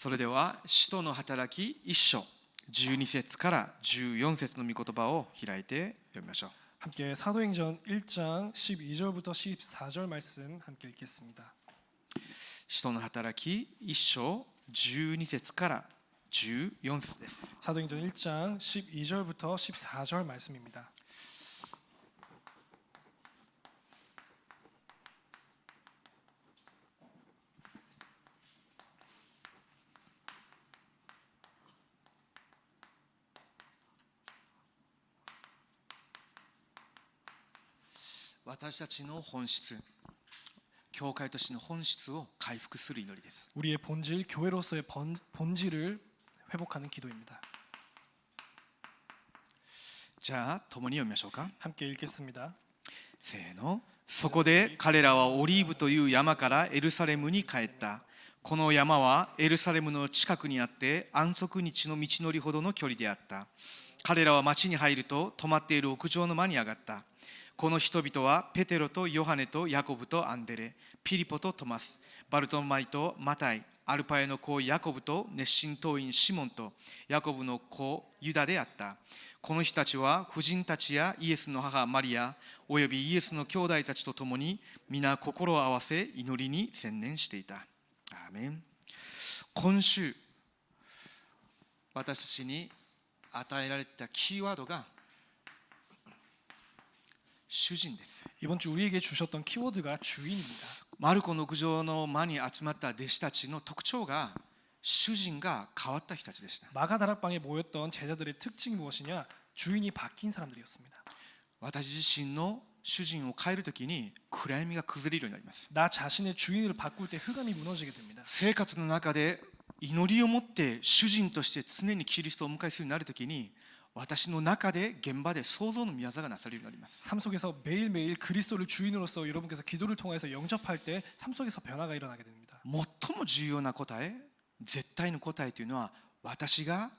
それでは使徒の働き1章12節から14節の御言葉を開いて読みましょう。 함께 사도행전 1장 12절부터 14절 말씀 함께 읽겠습니다. 使徒の働き1章12節から14節です。 사도행전 1장 12절부터 14절 말씀입니다. 私たちの本質、教会としての本質を回復する祈りです。 우리의 본질, 교회로서의 본질을 회복하는 기도입니다. じゃあ共に読みましょうか。 함께 읽겠습니다. せーの。そこで彼らはオリーブという山からエルサレムに帰った。この山はエルサレムの近くにあって安息日の道のりほどの距離であった。彼らは町に入ると泊まっている屋上の間に上がった。この人々はペテロとヨハネとヤコブとアンデレ、ピリポとトマス、バルトマイとマタイ、アルパエの子ヤコブと熱心党員シモンとヤコブの子ユダであった。この人たちは婦人たちやイエスの母マリアおよびイエスの兄弟たちと共に皆心を合わせ祈りに専念していた。アーメン。今週私たちに与えられたキーワードが主人です。 이번 주 우리에게 주셨던 키워드가 주인입니다. マルコの屋上の間に集まった弟子たちの特徴が主人が変わった人たちでした。 마가 다락방에 모였던 제자들의 특징이 무엇이냐? 주인이 바뀐 사람들이었습니다. 私自身の主人を変えるときに暗闇が崩れるようになります。 나 자신의 주인을 바꿀 때 흑암이 무너지게 됩니다. 生活の中で祈りを持って主人として常にキリストをお迎えするようになるときに私の中で現場で創造の御業がなされるようになります。 삶 속에서 매일매일 그리스도를 주인으로서 여러분께서 기도를 통해서 영접할 때 삶 속에서 변화가 일어나게 됩니다. 最も重要な答え、絶対の答えというのは私が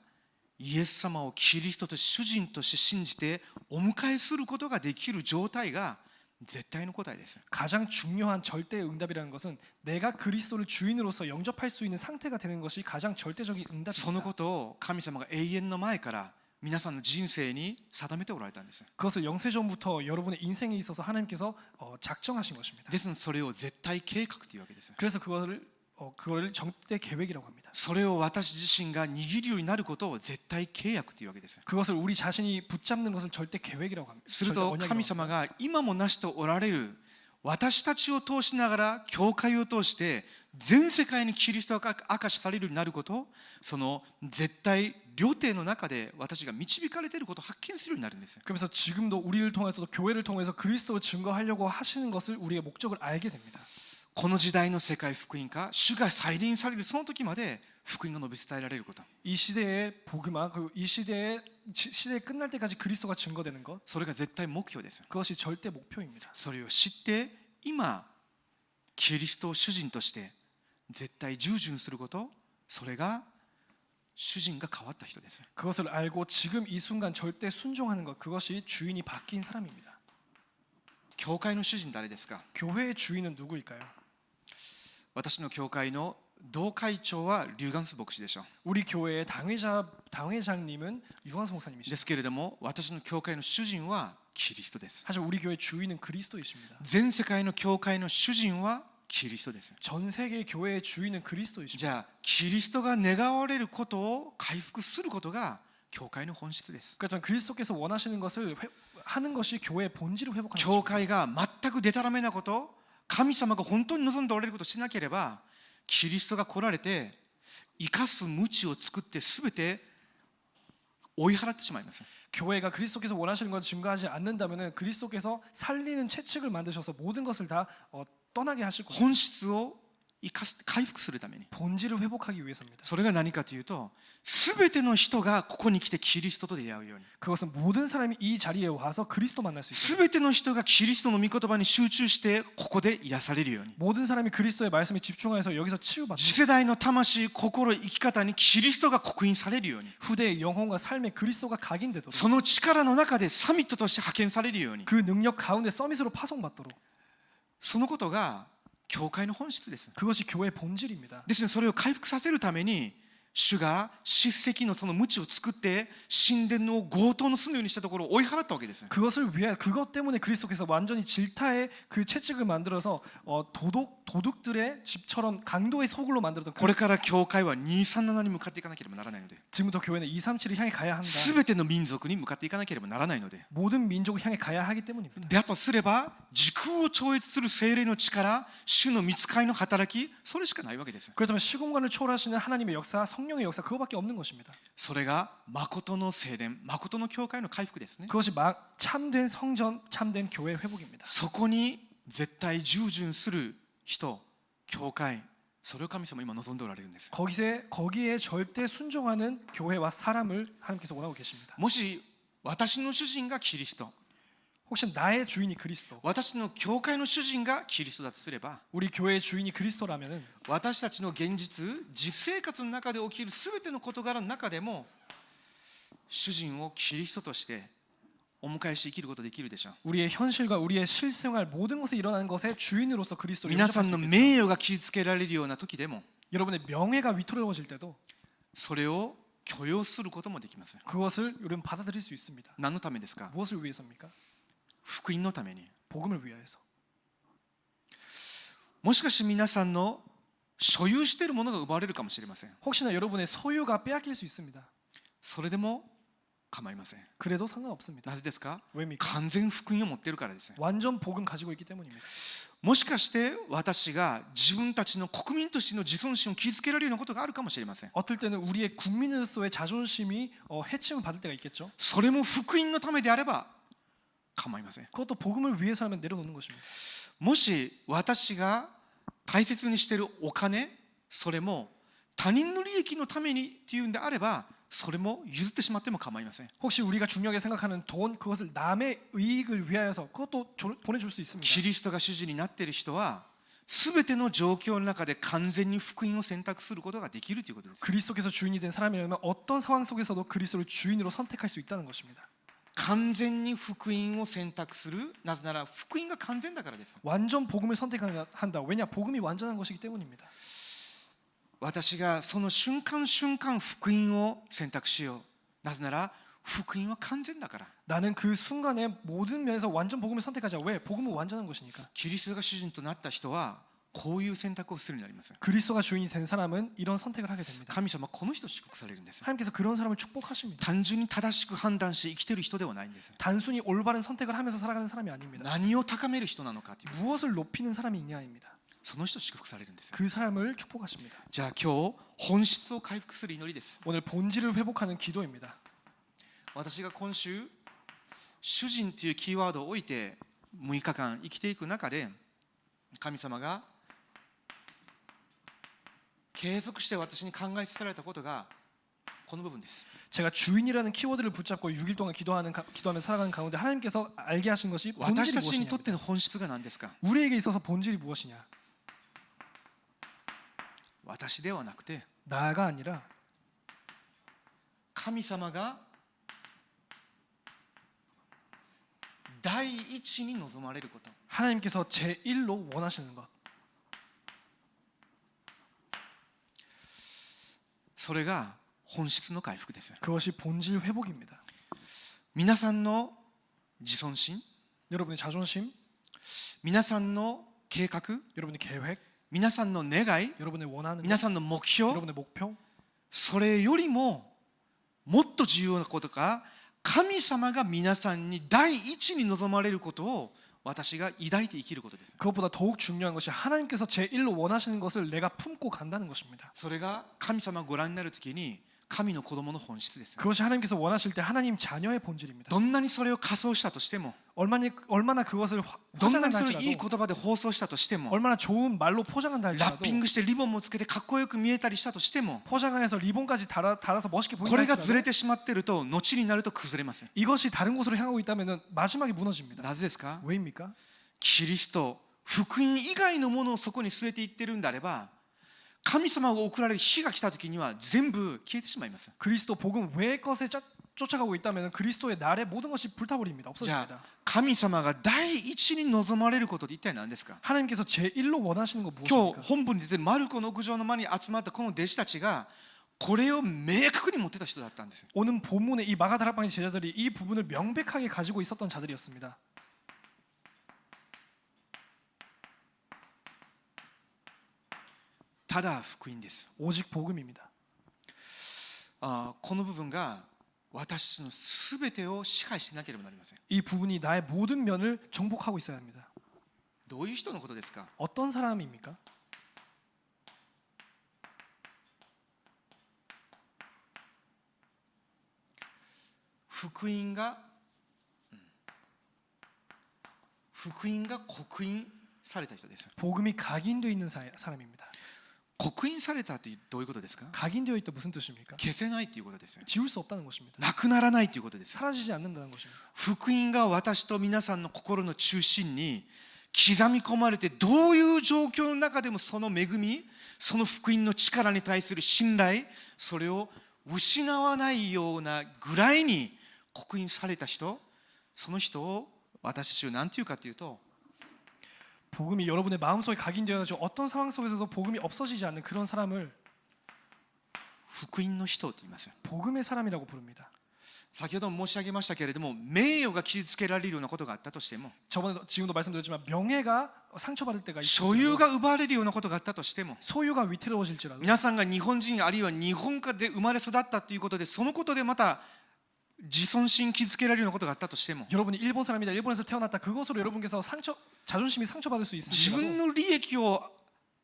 イエス様をキリストと主人として信じてお迎えすることができる状態が絶対の答えです。 가장 중요한 절대의 응답이라는 것은 내가 그리스도를 주인으로서 영접할 수 있는 상태가 되는 것이 가장 절대적인 そのこ 응답입니다. とを神様が永遠の前から皆さんの人生に定めておられたんです。 그것을 영세전부터 여러분의 인생에 있어서 하나님께서 작정하신 것입니다. ですのでそれを絶対計画というわけです。 그래서 그거를 절대 계획이라고 합니다. それを私自身が握るようになることを絶対契約というわけです。 그것을 우리 자신이 붙잡는 것을 절대 계획이라고 합니다. すると神様が今もなしておられる私たちを通しながら教会を通して全世界にキリストが明かしされるようになること、その絶対両手の中で私が導かれていることを発見するようになるんです。 그래서 지금도 우리를 통해서도 교회를 통해서 그리스도를 증거하려고 하시는 것을 우리의 목적을 알게 됩니다. この時代の世界福音化、主が再臨されるその時まで福音が述べ伝えられること、 이 시대의 복음화, 그리고 이 시대의 끝날 때까지 그리스도가 증거되는 것, それが絶対目標です。 그것이 절대 목표입니다. それを知って今キリストを主人として絶対従順すること、それが主人が変わった人です。 그것을 알고 지금 이 순간 절대 순종하는 것, 그것이 주인이 바뀐 사람입니다. 教会の主人誰ですか？ 교회의 주인은 누구일까요? 私の教会の同会長はリュウガンス牧師でしょう。 우리 교회의 당회장님은 유광수 で 목사님이시죠. すけれども私の教会の主人はキリストです。 사실 우리 교회 주인은 그리스도이십니다. 全世界の教会の主人はキリストです。 전 세계 교회의 주인은 그리스도이십니다. じゃあキリストが願われることを回復することが教会の本質です。 그렇다면 그리스도께서 원하시는 것을 하는 것이 교회의 본질을 회복하는 教 것입니다. 会が全くデタラメなこと、神様が本当に望んでおられることをしなければキリストが来られて生かす鞭を作って全て追い払ってしまいます。 교회가 그리스도께서 원하시는 걸 증거하지 않는다면 그리스도께서 살리는 채찍을 만드셔서 모든 것을 다 떠나게 하실 겁니다. 本質を生かす回復するために。 본질을 회복하기 위해서입니다. それが何かというと全ての人がここに来てキリストと出会うように、 그것은 모든 사람이 이 자리에 와서 그리스도 만날 수 있습니다. 全ての人がキリストの御言葉に集中してここで癒されるように、 모든 사람이 그리스도의 말씀에 집중해서 여기서 次 치유받는 世代の魂、心、生き方にキリストが刻印されるように、 후대의 영혼과 삶에 그리스도가 각인되도록 その力の中でサミットとして派遣されるように、 그 능력 가운데 서밋으로 파송받도록 そのことが教会の本質です。 그것이 교회의 본질입니다. ですのでそれを回復させるために主が叱責のその鞭を作って神殿の強盗の巣のようにしたところを追い払ったわけです。 그것을 위해 그것 때문에 그리스도께서 완전히 질타의 그 채찍을 만들어서 도둑들의 집처럼 강도의 소굴로 만들었던 これから教会は237に向かっていかなければならないので、 지금부터 교회는 237을 향해 가야 한다. すべての民族に向かっていかなければならないので、 모든 민족을 향해 가야 하기 때문입니다. だとすれば時空を超越する聖霊の力、主の御使いの働き、それしかないわけです。 그렇다면 시공간을 초월하시는 하나님의 역사, 성령의 역사 그거밖에 없는 것입니다. それが誠の聖殿、誠の教会の回復ですね。 그것이 참된 성전, 참된 교회 회복입니다. そこに絶対従順する人、教会、それを神様は今望んでおられるんです。 거기에 절대 순종하는 교회와 사람을 하나님께서 원하고 계십니다. もし私の主人がキリスト、 혹시 나의 주인이 그리스도, 私の教会の主人がキリストだとすれば、 우리 교회의 주인이 그리스도라면은 私たちの現実、実生活の中で起きるすべての事柄の中でも主人をキリストとしてお迎えして生きることができるでしょう。 우리의 현실과 우리의 실생활 모든 것에 일어나는 것의 주인으로서 그리스도를 皆さ 영접할 ん 수 の 있겠죠. 名誉が傷つけられるような時でも 여러분의 명예가 위태로워질 때도 それを許容することもできます。 그것을 우리는 받아들일 수 있습니다. 何のためですか？ 무엇을 위해서입니까? 福音のために。 복음을 위하여서. もしかして皆さんの所有しているものが奪われるかもしれません。 혹시나 여러분의 소유가 빼앗길 수 있습니다. それでも構いません。 그래도 상관없습니다. なぜですか？ 왜입니까? 完全福音を持っているからです。 완전 복음 가지고 있기 때문입니다. もしかして私が自分たちの国民としての自尊心を傷つけられるようなことがあるかもしれません。 어떨 때는 우리의 국민으로서의 자존심이 해침을 받을 때가 있겠죠. それも福音のためであれば構いません。 그것도 복음을 위해서라면 내려놓는 것입니다. もし私が大切にしているお金、それも他人の利益のためにっていうんであれば、それも譲ってしまっても構いません。 혹시 우리가 중요하게 생각하는 돈 그것을 남의 이익을 위하여서 그것도 보내줄 수 있습니다. キリストが主人になっている人は全ての状況の中で完全に福音を選択することができるということです。 그리스도께서 주인이 된 사람이라면 어떤 상황 속에서도 그리스도를 주인으로 선택할 수 있다는 것입니다. 完全に福音を選択する、なぜなら福音が完全だからです。 완전 복음을 선택한다. 왜냐? 복음이 완전한 것이기 때문입니다. 私がその瞬間瞬間福音を選択しよう。なぜなら福音は完全だから。 나는 그 순간에 모든 면에서 완전 복음을 선택하자. 왜? 복음은 완전한 것이니까. キリストが主人となった人はこういう選択をするようになります。 그리스도가 주인이 된 사람은 이런 선택을 하게 됩니다. 神様はこの人を祝福されるんです。 하나님께서 그런 사람을 축복하십니다. 単純に正しく判断して生きている人ではないんです。 단순히 올바른 선택을 하면서 살아가는 사람이 아닙니다. 何を高める人なのかという、 무엇을 높이는 사람이 있냐입니다. その人を祝福されるんです。 그 사람을 축복하십니다. じゃあ今日本質を回復する祈りです。 오늘 본질을 회복하는 기도입니다. 私が今週主人というキーワードを置いて6日間生きていく中で、神様が継続して私に考えさせられたことがこの部分です。 제가 주인이라는 키워드를 붙잡고 6일 동안 기도하며 살아가는 가운데 하나님께서 알게 하신 것이 私 본질이 たちにとっ 무엇이냐. ての本質が何ですか？ 우리에게 있어서 본질이 무엇이냐. 私ではなくて 나가 아니라 神様が第一に望まれること。 하나님께서 제1로 원하시는 것. それが本質の回復です。 그것이 본질 회복입니다. 皆さんの自尊心、 여러분의 자존심, 皆さんの計画、 여러분의 계획, 皆さんの願い、 여러분의 원하는 皆 것, さんの目標、 여러분의 목표. それよりももっと重要なことが、神様が皆さんに第一に望まれることを私が抱いて生きることです。 그것보다 더욱 중요한 것이 하나님께서 제1로 원하시는 것을 내가 품고 간다는 것입니다. それが神様がご覧になるときに神の子供の本質です。 그것이 하나님께서 원하실 때 하나님 자녀의 본질입니다. どんなにそれを仮装したとしても、 얼마나 그것을 どんなに 화장한다 それいい言 할지라도 葉で放送したとしても、 얼마나 좋은 말로 포장한다 ラッ 할지라도 ピングしてリボンもつけてかっこよく見えたりしたとしても、 포장해서 리본까지 달아서 멋있게 こ 보인다 れがずれ 할지라도 てしまっていると後になると崩れます。 이것이 다른 곳으로 향하고 있다면 마지막에 무너집니다. なぜですか？ 왜입니까? キリスト、福音以外のものをそこに据えていってるんであれば、神様が送られる日が来た時には全部消えてしまいます。 그리스도 복음 외의 것에 쫓아가고 있다면 그리스도의 날에 모든 것이 불타버립니다. じゃ 없어집니다. あ神様が第一に望まれることって一体何ですか？ 하나님께서 제1로 원하시는 거 今日 무엇입니까? 本文に出ているマルコの屋上の間に集まったこの弟子たちがこれを明確に持ってた人だったんです。 오늘 본문의 이 마가다락방의 제자들이 이 부분을 명백하게 가지고 있었던 자들이었습니다. ただ福音です。 오직 복음입니다. この部分が私のすべてを支配しなければなりません。 이 부분이 나의 모든 면을 정복하고 있어야 합니다. どういう人のことですか？ 어떤 사람입니까? 福音が刻印された人です。 복음이 각인되어 있는 사람입니다. 刻印されたってどういうことですか？ 각인되어 있다 무슨 뜻입니까? 消せないということですよ。 지울 수 없다는 것입니다. なくならないということです。 사라지지 않는다는 것입니다. 福音が私と皆さんの心の中心に刻み込まれて、どういう状況の中でもその恵み、その福音の力に対する信頼、それを失わないようなぐらいに刻印された人、その人を私たちは何て言うかというと、 복음이 여러분의 마음속에 각인되어가지고 어떤 상황 속에서도 복음이 없어지지 않는 그런 사람을 福音の人と言います。 복음의 사람이라고 부릅니다. 先ほども申し上げましたけれども、名誉が傷つけられるようなことがあったとしても、 저번에 지금도 말씀드렸지만 명예가 상처받을 때가 所有 있을지라도 が奪われるようなことがあったとしても、 소유가 위태로워질지라도 皆さんが日本人あるいは日本で生まれ育ったということで、そのことでまた自尊心傷つけられるようなことがあったとしても、 여러분이 일본 사람이다, 일본에서 태어났다, 그것으로 여러분께서 자존심이 상처받을 수 自 있을지라도 分の利益を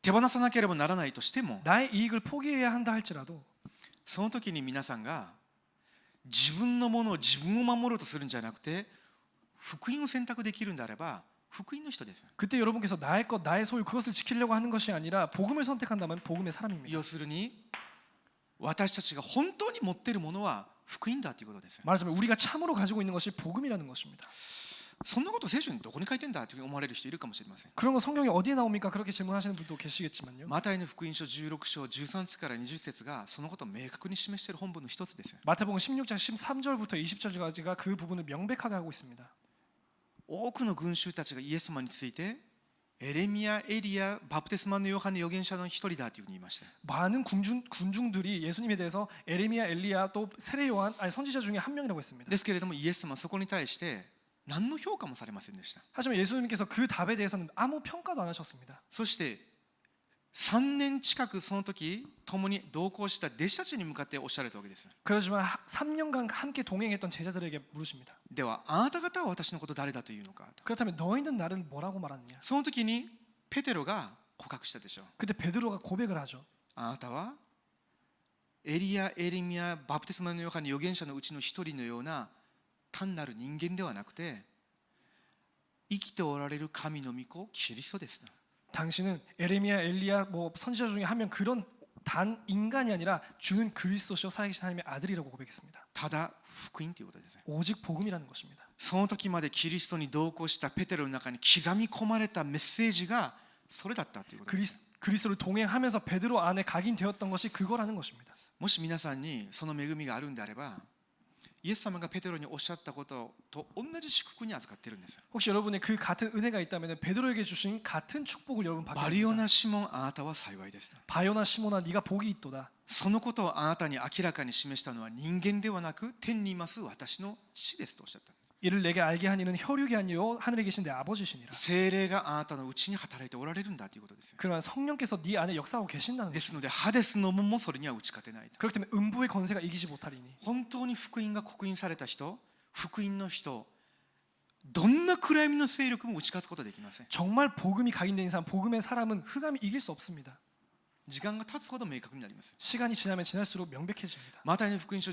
手放さなければならないとしても、 나의 이익을 포기해야 한다 할지라도 その時に皆さんが自分のものを自分を守ろうとするんじゃなくて、福音を選択できるんであれば福音の人です。 그때 여러분께서 나의 것, 나의 소유 그것을 지키려고 하는 것이 아니라 복음을 선택한다면 복음의 사람입니다. 要するに私たちが本当に持っているものは福音だということです。 말하자면 우리가 참으로 가지고 있는 것이 복음이라는 것입니다. そんなこと聖書にどこに書いてんだと思われる人いるかもしれません。 그런 거 성경에 어디에 나옵니까? 그렇게 질문하시는 분도 계시겠지만요. マタイの福音書16章13節から20節がそのことを明確に示している本文の一つです。 마태복음 16장 13절부터 20절까지가 그 부분을 명백하게 하고 있습니다. 多くの群衆たちがイエス様についてエレミヤ、エリア、バプテスマのヨハネ預言者の一人だというふうに言いました。 많은 군중들이 예수님에 대해서 에레미야, 엘리야 또 세례 요한 아니 선지자 중에 한 명이라고 했습니다. ですけれどもイエス様はそこに対して何の評価もされませんでした。 하지만 예수님께서 그 답에 대해서는 아무 평가도 안 하셨습니다. そして3年近くその時共に同行した弟子たちに向かっておっしゃられたわけです。 그렇지만 3년간 함께 동행했던 제자들에게 물으십니다. ではあなた方は私のこと誰だというのか。 그렇다면 너희는 나를 뭐라고 말하느냐? その時にペテロが告白したでしょう。 그때 베드로가 고백을 하죠. あなたはエリア、エレミヤ、バプテスマのヨハネ預言者のうちの一人のような単なる人間ではなくて、生きておられる神の御子キリストです。 당신은 에레미야, 엘리야 뭐 선지자 중에 한 명 그런 단 인간이 아니라 주는 그리스도시요 살아계신 하나님의 아들이라고 고백했습니다. ただ福音ということです。 오직 복음이라는 것입니다. その時までキリストに同行したペテロの中に刻み込まれたメッセージがそれだったということです。 그리스도를 동행하면서 베드로 안에 각인되었던 것이 그거라는 것입니다. もし皆さんにその恵みがあるんであれば、イエス様がペテロにおっしゃったことと同じ祝福に預かっているんです。 혹시 여러분의 그 같은 은혜가 있다면 베드로에게 주신 같은 축복을 여러분 받게 バリオ 됩니다. ナシモン、あなたは幸いです。 바요나 시모나 네가 복이 있도다. そのことをあなたに明らかに示したのは人間ではなく天にいます私の父ですとおっしゃった。 이를 내게 알게 한 이는 혈육이 아니요 하늘에 계신 내 아버지시니라. 聖霊があなたのうちに働いておられるんだということです。 그러나 성령께서 네 안에 역사하고 계신다는 で 것입니다. すのでハデスの門もそれには打ち勝てない。 그렇기 때문에 음부의 권세가 이기지 못하리니 本当に福音が刻印された人、福音の人、どんな暗闇の勢力も打ち勝つことはできません。 정말 복음이 각인된 사람, 복음의 사람은 흑암이 이길 수 없습니다. 時間が経つほど明確になります。 시간이 지나면 지날수록 명백해집니다. マタイの福音書17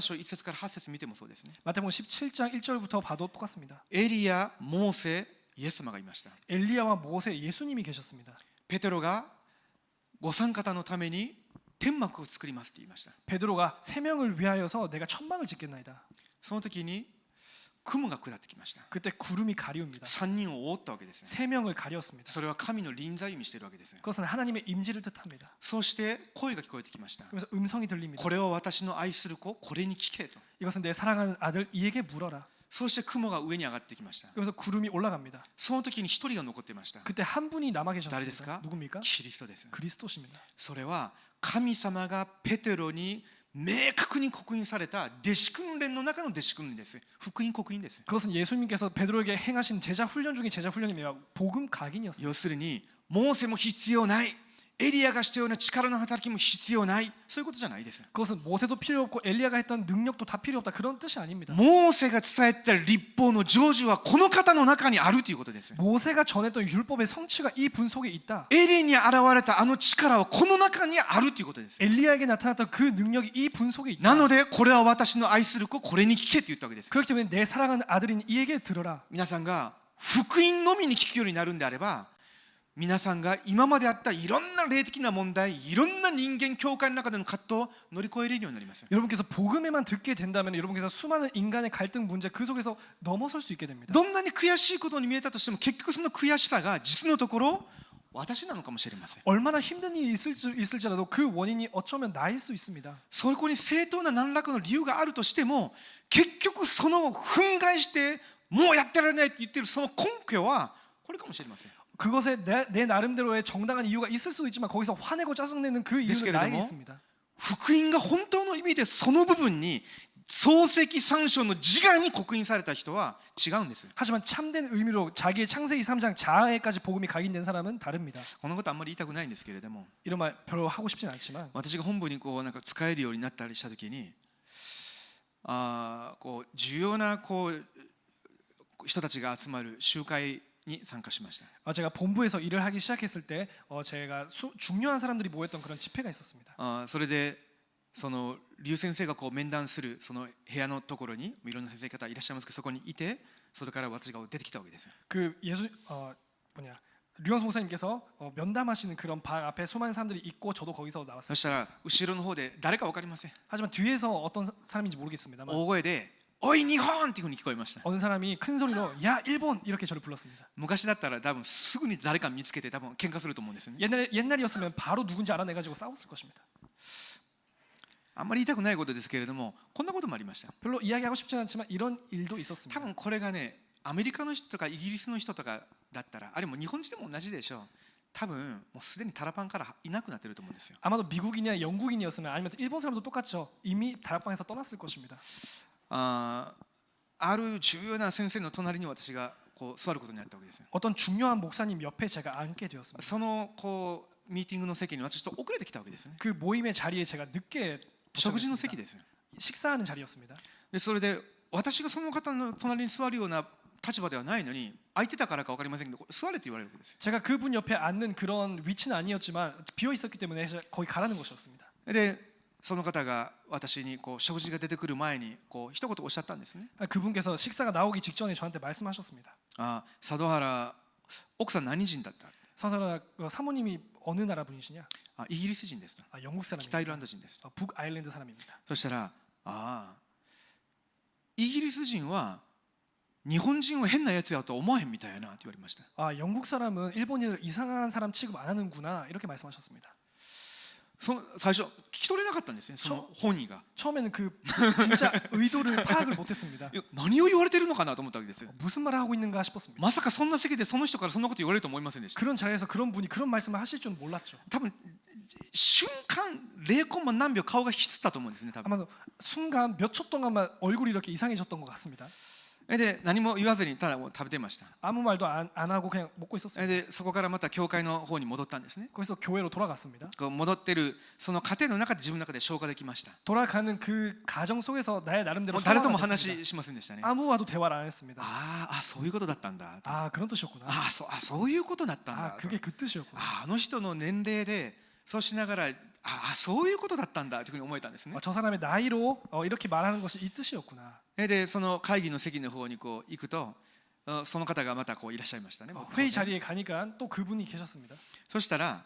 章1節から8節見てもそうですね。 마태복음 17장 1절부터 봐도 똑같습니다. エリア、モーセ、イエス様がいました。 엘리야와 모세, 예수님이 계셨습니다. ペテロがご参加のために天幕を作りますと言いました。 베드로가 세 명을 위하여서 내가 천막을 짓겠나이다. その時に雲が下ってきました。 그때 구름이 가리웁니다. 3人を覆ったわけですね。 세 명을 가렸습니다. それは神の臨在を意味しているわけです。 그것은 하나님의 임재를 뜻합니다. そして声が聞こえてきました。 그래서 음성이 들립니다. これは私の愛する子、これに聞けと。 이것은 내 사랑하는 아들 이에게 물어라. そして雲が上に上がってきました。 그래서 구름이 올라갑니다. その時に一人が残っていました。 그때 한 분이 남아 誰ですか？ 계셨습니다. 누굽니까? キリストです。 그리스도십니다. それは神様がペテロに明確に刻印された弟子訓練の中の弟子訓練です。福音刻印です。 그것은 예수님께서 베드로에게 행하신 제자 훈련 중에 제자 훈련입니다. 복음 각인이었습니다. 要するにモーセも必要ない、エリアがしたような力の働きも必要ない、そういうことじゃないです。 그것은 모세도 필요 없고 엘리야가 했던 능력도 다 필요 없다 그런 뜻이 아닙니다. モーセが伝えた律法の成就はこの方の中にあるということです。 모세가 전했던 율법의 성취가 이 분 속에 있다. エリアに現れたあの力はこの中にあるということです。 엘리야에게 나타났던 그 능력이 이 분 속에 있다. なのでこれは私の愛する子、これに聞けと言ったわけです。 그렇기 때문에 내 사랑하는 아들인 이에게 들어라. 皆さんが福音のみに聞くようになるんであれば、皆さんが今まであったいろんな霊的な問題、いろんな人間教会の中での葛藤を乗り越えれるようになります。 여러분께서 복음에만 듣게 된다면 여러분께서 수많은 인간의 갈등 문제 그 속에서 넘어설 수 있게 됩니다. どんなに悔しいことに見えたとしても、結局その悔しさが実のところ私なのかもしれません。 얼마나 힘든 일이 있을지라도 그 원인이 어쩌면 나일 수 있습니다. そこに正当な何らかの理由があるとしても、結局その憤慨してもうやってられないって言ってるその根拠はこれかもしれません。 그것에 내 나름대로의 정당한 이유가 있을 수도 있지만 거기서 화내고 짜증내는 그 이유는 나에게 있습니다. 福音が本当の意味でその部分に創世記3章の自我に刻印された人は違うんです。 하지만 참된 의미로 자기의 창세기 3장 자아에까지 복음이 각인된 사람은 다릅니다. このことあんまり言いたくないんですけれども、 이런 말 별로 하고 싶진 않지만 私が本部にこうなんか使えるようになったりした時に、こう重要なこう人たちが集まる集会に参加しました。 제가 본부에서 일을 하기 시작했을 때 제가 중요한 사람들이 모였던 그런 집회가 있었습니다. それでその劉先生がこう面談するその部屋のところにいろんな先生方いらっしゃいますけど、そこにいて、それから私が出てきたわけです。 그 류영수 목사님께서 면담하시는 그런 방 앞에 수많은 사람들이 있고 저도 거기서 そ 나왔어요. したら後ろの方で誰か分かりません。 하지만 뒤에서 어떤 사람인지 모르겠습니다만 大声で「おい日本!」っていうふうに聞こえました。 어느 사람이 큰 소리로 야 일본 이렇게 저를 불렀습니다. 昔だったら多分すぐに誰か見つけて多分喧嘩すると思うんですよね。 옛날이었으면 바로 누군지 알아내가지고 싸웠을 것입니다. あんまり言いたくないことですけれども、こんなこともありました。 별로 이야기하고 싶진 않지만 이런 일도 있었습니다. 多分これがね、アメリカの人とかイギリスの人とかだったら、あるいは日本人でも同じでしょう。多分もうすでにタラパンからいなくなってると思うんですよ。 아마도 미국인이나 영국인이었으면 아니면 일본 사람도 똑같죠. 이미 다락방에서 떠났을 것입니다. ある重要な先生の隣に私がこう座ることになったわけですよ。 어떤 중요한 목사님 옆에 제가 앉게 되었습니다. そのこうミーティングの席に私と遅れてきたわけですね。 그 모임의 자리에 제가 늦게 食事の 도착했습니다. 席です。 식사하는 자리였습니다. でそれで私がその方の隣に座るような立場ではないのに、空いてたからか分かりませんけど座れと言われるわけですよ。 제가 그분 옆에 앉는 그런 위치는 아니었지만 비어 있었기 때문에 거기 가라는 것이었습니다. でその方が私にこう食事が出てくる前にこう一言おっしゃったんですね。 그분께서 식사가 나오기 직전에 저한테 말씀하셨습니다. 佐渡原奥さん何人だった？ 사사라 사모님이 어느 나라 분이시냐? イギリス人ですと。 영국 北アイル 사람입니다. ランド人です。 북아일랜드 사람입니다. そしたらイギリス人は日本人は変なやつやと思わへんみたいやなって言われました。 영국 사람은 일본인을 이상한 사람 취급 안 하는구나 이렇게 말씀하셨습니다. 最初聞き取れなかったんですね、その本人が。 처음에는 그 진짜 의도를 파악을 못했습니다. 何を言われてるのかなと思ったわけですよ。 무슨 말을 하고 있는가 싶었습니다. まさかそんな席でその人からそんなこと言われると思いませんでした。 그런 자리에서 그런 분이 그런 말씀을 하실 줄은 몰랐죠. 多分瞬間0コンマ何秒顔が引きつったと思うんですね。多分 아마도 순간 몇 초 동안만 얼굴이 이렇게 이상해졌던 것 같습니다. で何も言わずにただ食べてました。 아무 말도 안 하고 그냥 먹고 있었습니다. でそこからまた教会の方に戻ったんですね。 거기서 교회로 돌아갔습니다. こう戻ってるその過程の中で自分の中で消化できました。 돌아가는 그 가정 속에서 나의 나름대로 誰とも 소화가 됐습니다. 話しませんでしたね。 아무와도 대화를 안 했습니다. そういうことだったんだ。 그런 뜻이었구나. そういうことだったんだ。 그게 그 뜻이었구나. あの人の年齢でそうしながらそういうことだったんだというふうに思えたんですね。 저 사람의 나이로 이렇게 말하는 것이 이 뜻이었구나. でその会議の席の方にこう行くと、その方がまたこういらっしゃいましたね。 회의 자리에 가니까 또 그분이 계셨습니다. そしたら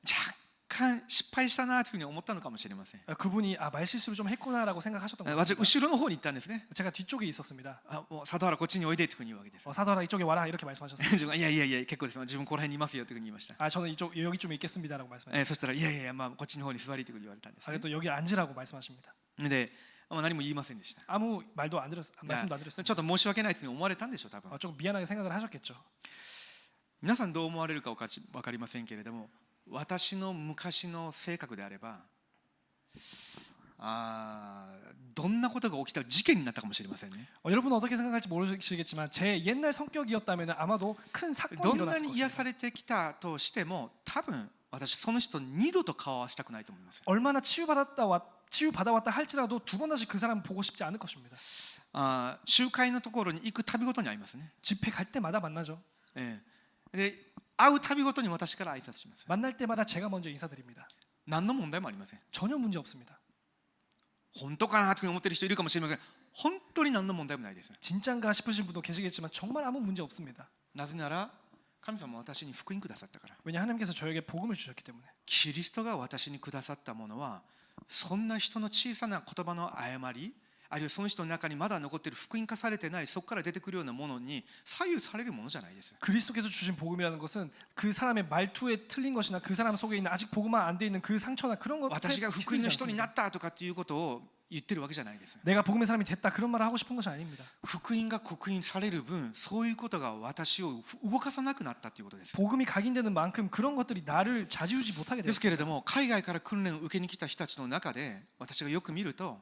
若干失敗したなというふうに思ったのかもしれません。 그분이 말실수를 좀 했구나라고 생각하셨던 것 私 같습니다. 後ろの方に行ったんですね。 제가 뒤쪽에 있었습니다. もう佐渡原こっちにおいでというふうに言うわけです。 사도라 이쪽에 와라 이렇게 말씀하셨어요. 自分がいやいやいや結構です。自分この辺にいますよというふうに言いました。 저는 이쪽 여기쯤에 있겠습니다라고 말씀하셨어요. そしたらいやいやまあこっちの方に座りというふうに言われたんですね。 또 여기 앉으라고 말씀하십니다. で、何も言いませんでした。 아무 말도 안 들었, 말씀도 안 ちょ 드렸습니다. っと申し訳ないというふうに思われたんでしょう、多分。 조금 미안하게 생각을 하셨겠죠. 皆さんどう思われるか分かりませんけれども、私の昔の性格であれば、どんなことが起きたら事件になったかもしれませんね。 여러분은 어떻게 생각할지 모르시겠지만 제 옛날 성격이었다면 아마도 큰 ど 사건이 んな 일어났을 に癒さ 것입니다. れてきたとしても、多分私その人二度と顔を合わせたくないと思います。 얼마나 치유받아왔다 할지라도 두 번 다시 그 사람을 보고 싶지 않을 것입니다. 集会のところに行くたびごとに会いますね。 집회 갈 때마다 만나죠. で、会うたびごとに私から挨拶します。 만날 때마다 제가 먼저 인사드립니다. 何の問題もありません。 전혀 문제 없습니다. 本当かなと思っている人いるかもしれません。本当に何の問題もないです。 진짠가 싶으신 분도 계시겠지만 정말 아무 문제 없습니다. なぜなら神様は私に福音くださったから。 왜냐 하나님께서 저에게 복음을 주셨기 때문에. キリストが私にくださったものは、そんな人の小さな言葉の誤り、あるいはその人の中にまだ残っている福音化されてない、そこから出てくるようなものに左右されるものじゃないです。 그리스도께서 주신 복음이라는 것은 그 사람의 말투에 틀린 것이나 그 사람 속에 있는 아직 복음화 안 돼 있는 그 상처나 그런 것에 私が福音の 틀리지 人にな 않습니다. ったとかっていうことを言ってるわけじゃないです。 내가 복음의 사람이 됐다 그런 말을 하고 싶은 것이 아닙니다. 福音が刻印される分、そういうことが私を動かさなくなったということです。 복음이 각인되는 만큼 그런 것들이 나를 좌지우지 못하게 です 됐어요. けれども、海外から訓練を受けに来た人たちの中で私がよく見ると、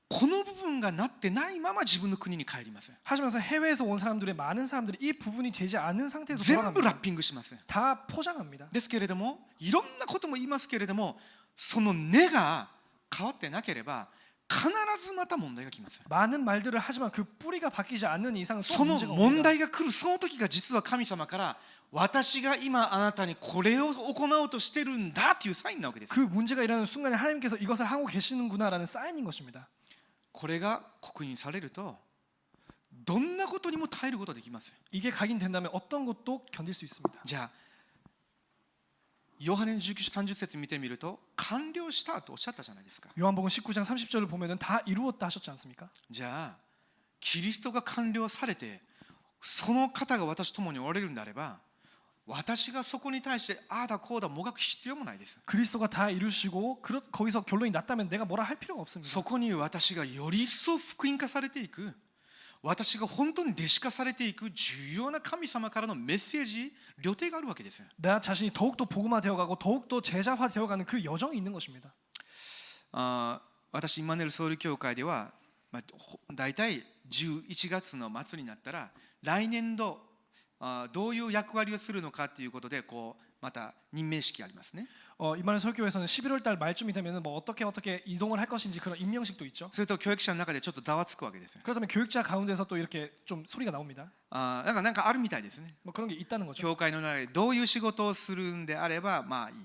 この部分がなってないまま自分の国に帰ります。 하지만서 해외에서 온 사람들의 많은 사람들이 이 부분이 되지 않은 상태에서 全部ラッ 돌아갑니다. ピングします。 다 포장합니다. ですけれども、いろんなことも言いますけれども、その根が変わってなければ必ずまた問題が来ます。 많은 말들을 하지만 그 뿌리가 바뀌지 않는 이상은 또 その 문제가 問 옵니다. 題が来るその時が実は神様から私が今あなたにこれを行おうとしてるんだというサインなわけです。 그 문제가 일어나는 순간에 하나님께서 이것을 하고 계시는구나라는 사인인 것입니다. これが刻印されるとどんなことにも耐えることができます。 이게 각인된다면 어떤 것도 견딜 수 있습니다. じゃあヨハネの19章30節見てみると完了したとおっしゃったじゃないですか。 요한복음 19장 30절을 보면은 다 이루었다 하셨지 않습니까? じゃあキリストが完了されてその方が私と共におられるんであれば、私がそこに対してああだこうだもがく必要もないです。 그리스도가 다 이루시고 거기서 결론이 났다면 내가 뭐라 할 필요가 없습니다. そこに私がより一層福音化されていく、私が本当に弟子化されていく重要な神様からのメッセージ、旅程があるわけです。 나 자신이 더욱더 복음화 되어가고 더욱더 제자화 되어가는 그 여정이 있는 것입니다. 私イマヌエルソウル教会では、だいたい11月の末になったら来年度どういう役割をするのかということでまた任命式がありますね。 이만희 설교에서는 11월 달 말쯤이 되면은 뭐 어떻게 이동을 할 것인지 그런 임명식도 있죠. それと教育者の中でちょっとざわつくわけです。 그렇다면 교육자 가운데서 또 이렇게 좀 소리가 나옵니다. なんかあるみたいですね。 뭐 그런 게 있다는 거죠. 教会の中でどういう仕事をするんであればまあいい、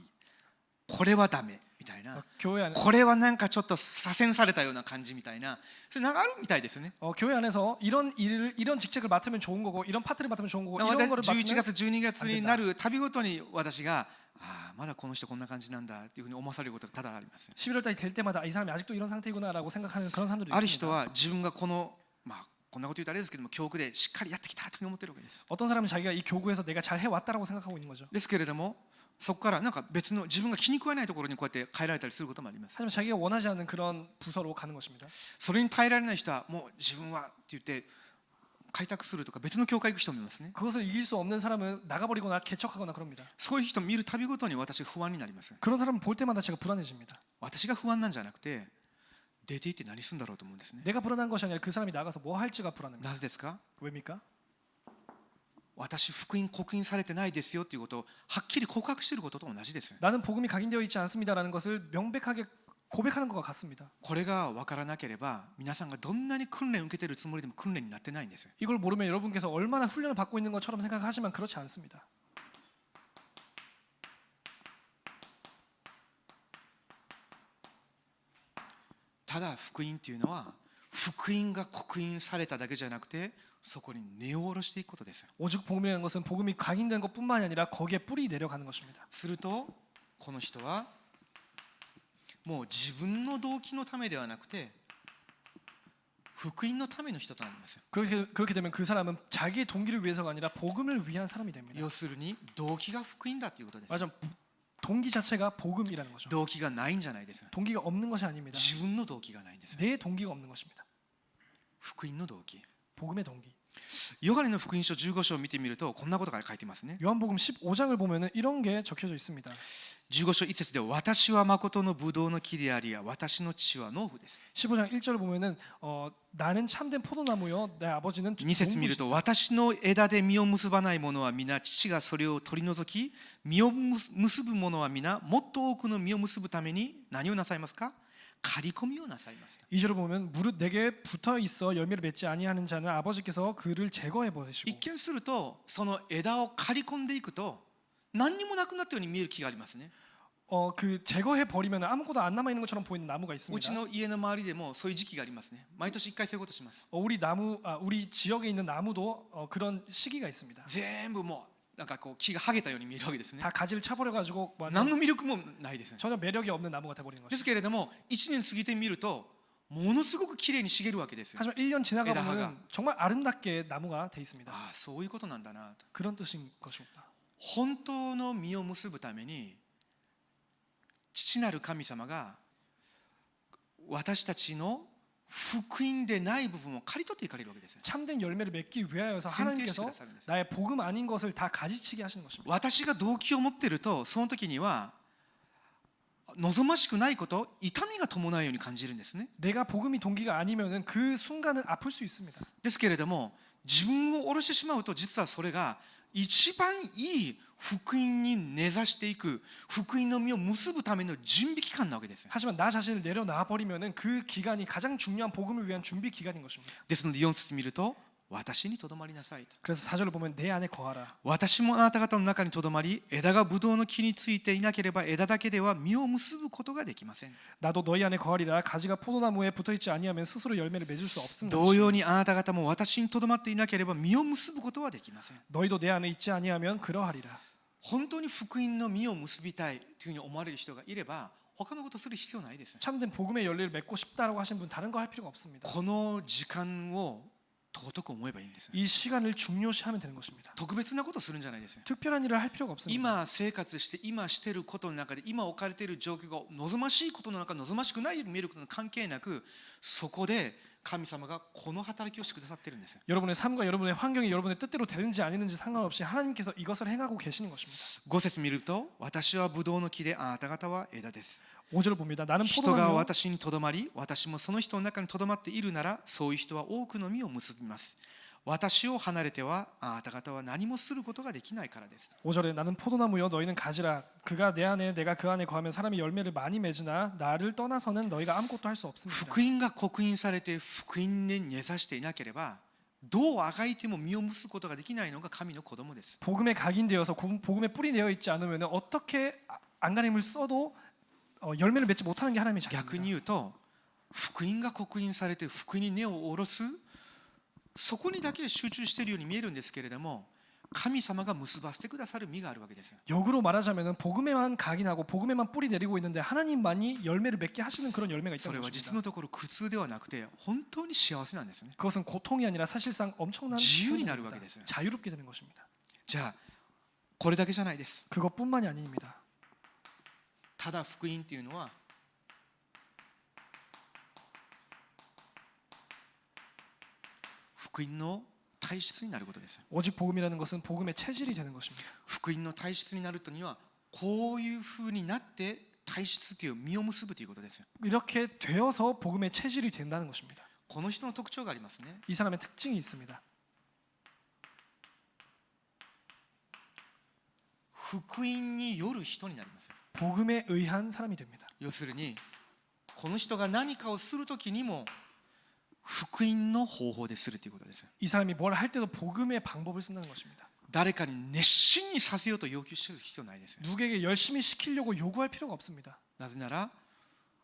これはダメみたいな、 교회 안에 これはなんかちょっと左遷されたような感じみたいな、それなんかあるみたいですね。 교회 안에서 이런 직책을 맡으면 좋은 거고 이런 파트를 맡으면 좋은 거고 이런 거를 11 맡으면 月12月になるたびごとに私がまだこの人こんな感じなんだっていうふうに思わされることが多々あります。 11월 달이 될 때마다 이 사람이 아직도 이런 상태이구나라고 생각하는 그런 사람들이 ある人 있습니다. は自分がこんなこと言うとあれですけども教区でしっかりやってきたというふうに思ってるわけです。 어떤 사람은 자기가 이 교구에서 내가 잘 해왔다라고 생각하고 있는 거죠. ですけれどもそこからなんか別の自分が気に食わないところにこうやって変えられたりすることもあります。 하지만 자기가 원하지 않는 그런 부서로 가는 것입니다. それに耐えられない人はもう自分はって言って開拓するとか別の教会行く人もいますね。 그것을 이길 수 없는 사람은 나가버리거나 개척하거나 그럽니다. そういう人を見るたびごとに私不安になります。 그런 사람을 볼 때마다 제가 불안해집니다. 私が不安なんじゃなくて出て行って何するんだろうと思うんですね。 내가 불안한 것이 아니라 그 사람이 나가서 뭐 할지가 불안합니다. なぜですか？ 왜입니까? 私福音刻印されてないですよということをはっきり告白していることと同じです。 나는 복음이 각인되어 있지 않습니다라는 것을 명백하게 고백하는 것과 같습니다. これが分からなければ皆さんがどんなに訓練を受けているつもりでも訓練になってないんです。 이걸 모르면 여러분께서 얼마나 훈련을 받고 있는 것처럼 생각하지만 그렇지 않습니다. ただ福音というのは福音が刻印されただけじゃなくてそこに根を下ろしていくことです。 오직 복음이라는 것은 복음이 각인된 것뿐만이 아니라 거기에 뿌리 내려가는 것입니다. するとこの人はもう自分の動機のためではなくて福音のための人となります。 그렇게 되면 그 사람은 자기의 동기를 위해서가 아니라 복음을 위한 사람이 됩니다. 要するに動機が福音だということです。 맞아. 동기 자체가 복음이라는 거죠. 動機がないんじゃないです。 동기가 없는 것이 아닙니다. 自分の動機がないんです。 내 동기가 없는 것입니다. 福音の動機。 복음의 동기. ヨハネの福音書15章を見てみるとこんなことが書いてますね。 요한복음 15장을 보면은 이런 게 적혀져 있습니다. 15章1節で私は誠のブドウの木であり私の父は農夫です。 15장 1절을 보면은 나는 참된 포도나무요 내 아버지는 2節見る 농부시다. と私の枝で実を結ばない者は皆父がそれを取り除き実を結ぶ者は皆もっと多くの実を結ぶために何をなさいますか？刈り込みをなさいます。 2절을 보면 무릇 내게 붙어 있어 열매를 맺지 아니하는 자는 아버지께서 그를 제거해 버리시고 一見するとその枝を刈り込んでいくと何にもなくなったように見える木がありますね。 그 제거해 버리면 아무것도 안 남아 있는 것처럼 보이는 나무가 うち 있습니다. の家の周りでもそういう時期がありますね。毎年1回そういうことします。 우리 지역에 있는 나무도 그런 시기가 있습니다. 全部もうなんかこう木が剥げたように見えるわけですね。 다 가지를 차버려 가지고 何の魅力もないですね。 전혀 매력이 없는 나무가 돼 버리는 で 것입니다. すけれども1年過ぎてみるとものすごくきれいに茂るわけですよ。 하지만 1년 지나가 에다가. 보면 정말 아름답게 나무가 돼 있습니다. ああそういうことなんだなと。 그런 뜻인 것입니다. 本当の実を結ぶために父なる神様が私たちの福音でない部分を刈り取っていかれるわけですよ。 참된 열매를 맺기 위하여서 選定して 하나님께서 くださるんです。 나의 복음 아닌 것을 다 가지치게 하시는 것입니다. 私が動機を持っているとその時には望ましくないこと痛みが伴うように感じるんですね。 내가 복음이 동기가 아니면은 그 순간은 아플 수 있습니다. ですけれども自分を下ろしてしまうと実はそれが一番いい福音に根ざしていく福音の実を結ぶための準備期間なわけです。 하지만 나 자신을 내려놔 버리면은 그 기간이 가장 중요한 복음을 위한 준비 기간인 것입니다. ですので4節見ると私にとどまりなさいと。 그래서 4절을 보면 내 안에 거하라. 私もあなた方の中にとどまり枝がブドウの木についていなければ枝だけでは実を結ぶことができません。 나도 너희 안에 거하리라. 가지가 포도나무에 붙어 있지 아니하면 스스로 열매를 맺을 수 없음같이 同様にあなた方も私にとどまっていなければ実を結ぶことはできません。 너희도 내 안에 있지 아니하면 그러하리라. 本当に福音の実を結びたいというふうに思われる人がいれば他のことする必要ないです。 참된 복음의 열매를 맺고 싶다라고 하신 분 다른 거 할 필요가 없습니다. この時間を尊く思えばいいんです。 이 시간을 중요시하면 되는 것입니다. 特別なことするんじゃないですよ。 특별한 일을 할 필요가 없습니다. 今生活して今していることの中で今置かれている状況が望ましいことの中望ましくないように見えることに関係なくそこで神様がこの働きをしてくださっているんですよ。 여러분의 삶과 여러분의 환경이 여러분의 뜻대로 되는지 아니는지 상관없이 하나님께서 이것을 행하고 계시는 것입니다. 5節見ると私はブドウの木であなた方は枝です。 5절을 봅니다. 나는 人が 포도나무 私にとどまり私もその人の中にとどまっているならそういう人は多くの実を結びます。私を離れてはあなた方は何もすることができないからです。 5절에 나는 포도나무여 너희는 가지라. 그가 내 안에 내가 그 안에 거하면 사람이 열매를 많이 맺으나 나를 떠나서는 너희가 아무것도 할 수 없습니다. 福音が刻印されて福音に根ざしていなければどうあがいても実を結ぶことができないのが神の子供です。 복음에 각인되어서 복음에 뿌리 되어 있지 않으면 어떻게 안간힘을 써도 열매를 맺지 못하는 게 하나님의 逆に 작입니다. 言うと福音が刻印されて福音に根を下ろすそこにだけ集中しているように見えるんですけれども神様が結ばせてくださる実があるわけですよ。 역으로 말하자면 복음에만 각인하고 복음에만 뿌리 내리고 있는데 하나님만이 열매를 맺게 하시는 그런 열매가 それ 있다는 は実 것입니다. のところ苦痛ではなくて本当に幸せなんですね。 그것은 고통이 아니라 사실상 엄청난 自由に 기쁨입니다. なるわけですよ。 자유롭게 되는 것입니다. じゃあこれだけじゃないです。 그것뿐만이 아닙니다. ただ福音っていうのは福音の体質になることです。 오직 복음이라는 것은 복음의 체질이 되는 것입니다. 福音の体質になるとにはこういうふうになって体質という実を結ぶということです。 이렇게 되어서 복음의 체질이 된다는 것입니다. この人の特徴がありますね。 이 사람의 특징이 있습니다. 福音による人になります。 복음에 의한 사람이 됩니다. 要するにこの人が何かをするときにも福音の方法でするということです。 이 사람이 뭘 할 때도 복음의 방법을 쓴다는 것입니다. 誰かに熱心にさせようと要求する必要ないです。 누구에게 열심히 시키려고 요구할 필요가 없습니다. なぜなら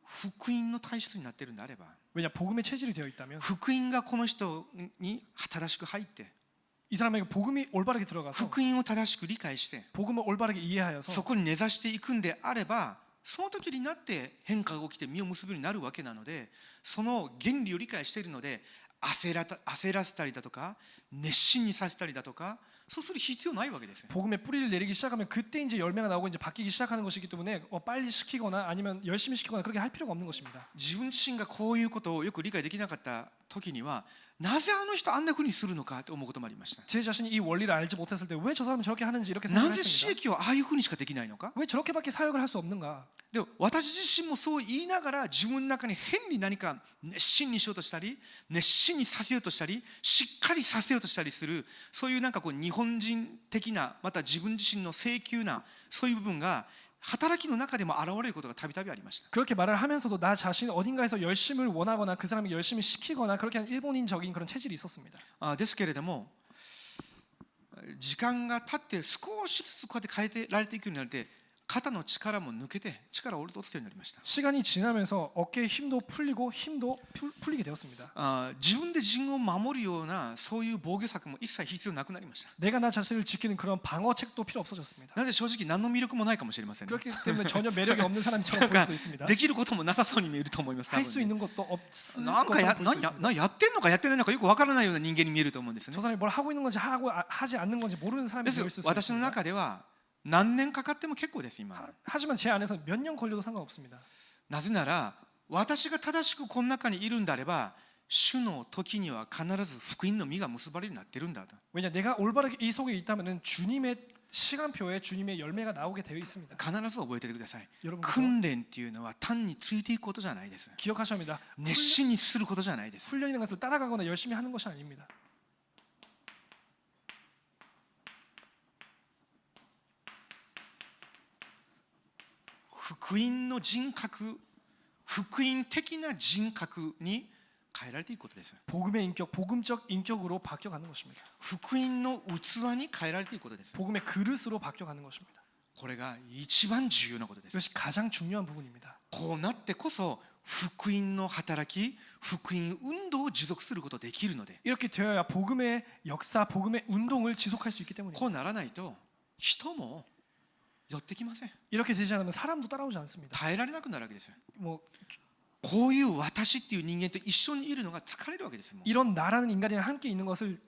福音の体質になっているのであれば 왜냐 복음의 체질이 되어 있다면 福音がこの人に正しく入って 이 사람에게 복음이 올바르게 들어가서 福音を正しく理解して 복음을 올바르게 そ 이해하여서 こに根ざしていくんであればその時になって変化が起きて実を結ぶようになるわけなのでその原理を理解しているので焦らせたりだとか熱心にさせたりだとかそうする必要ないわけですよ。 복음의 뿌리를 내리기 시작하면 그때 이제 열매가 나오고 이제 바뀌기 시작하는 것이기 때문에 빨리 시키거나 아니면 열심히 시키거나 그렇게 할 필요가 없는 것입니다. 自分自身がこういうことをよく理解できなかった時にはなぜあの人あんなふうにするのかと思うこともありました。 제 자신이 이 원리를 알지 못했을 때 왜 저 사람은 저렇게 하는지 이렇게 なぜ刺 생각했습니다. 激をああいうふうにしかできないのか。 왜 저렇게밖에 사역을 할 수 없는가? でも私自身もそう言いながら自分の中に変に何か熱心にしようとしたり熱心にさせようとしたりしっかりさせようとしたりするそういうなんかこう日本人的なまた自分自身の請求なそういう部分が働きの中でも現れることがたびたびありました。 그렇게 말을 하면서도 나 자신 어딘가에서 열심을 원하거나 그 사람이 열심히 시키거나 그렇게 하는 일본인적인 그런 체질이 있었습니다. ですけれども時間が経って少しずつこうやって変えてられていくようになって肩の力も抜けて力を落とすようになりました。 시간이 지나면서 어깨의 힘도 풀리고 힘도 풀리게 되었습니다. 自分で自分を守るようなそういう防御策も一切必要なくなりました。 내가 나 자신을 지키는 그런 방어책도 필요 없어졌습니다. なので正直何の魅力もないかもしれませんね。 그렇기 때문에 전혀 매력이 없는 사람처럼 보일 수도 있습니다. できることもなさそうに見えると思います。 할 수 多分ね 있는 것도 없을 なんか 것처럼 볼 수 있습니다. やってんのかやってないのかよくわからないような人間に見えると思うんですね 저 。 사람이 뭘 하고 있는 건지 하고 하지 않는 건지 모르는 사람이 です 보일 수 私の 있습니다. 中では何年かかっても結構です今。 하지만 제 안에서 몇 년 걸려도 상관없습니다. なぜなら私が正しくこの中にいるんであれば主の時には必ず福音の実が結ばれるようになってるんだと。 왜냐 내가 올바르게 이 속에 있다면은 주님의 시간표에 주님의 열매가 나오게 되어 있습니다. 必ず覚えててください。 여러분 訓練っていうのは単についていくことじゃないです。 기억하셔야 합니다. 熱心にすることじゃないです。 훈련이라는 것을 따라가거나 열심히 하는 것이 아닙니다. 福音の人格、福音的な人格に変えられていくことです。 복음의 인격, 복음적 인격으로 바뀌어가는 것입니다. 福音の器に変えられていくことです。 복음의 그릇으로 바뀌어가는 것입니다. これが一番重要なことです。 이것이 가장 중요한 부분입니다. こうなってこそ福音の働き、福音運動を持続することができるので、 이렇게 되어야 복음의 역사, 복음의 운동을 지속할 수 있기 때문입니다. こうならないと人も寄ってきません。 이렇게 되지 않으면 사람도 따라오지 않습니다. 耐えられなくなるわけですよ。 뭐 こういう私っていう人間と一緒にいるのが疲れるわけですよ。もう 이런 나라는 인간이랑 함께 있는 것을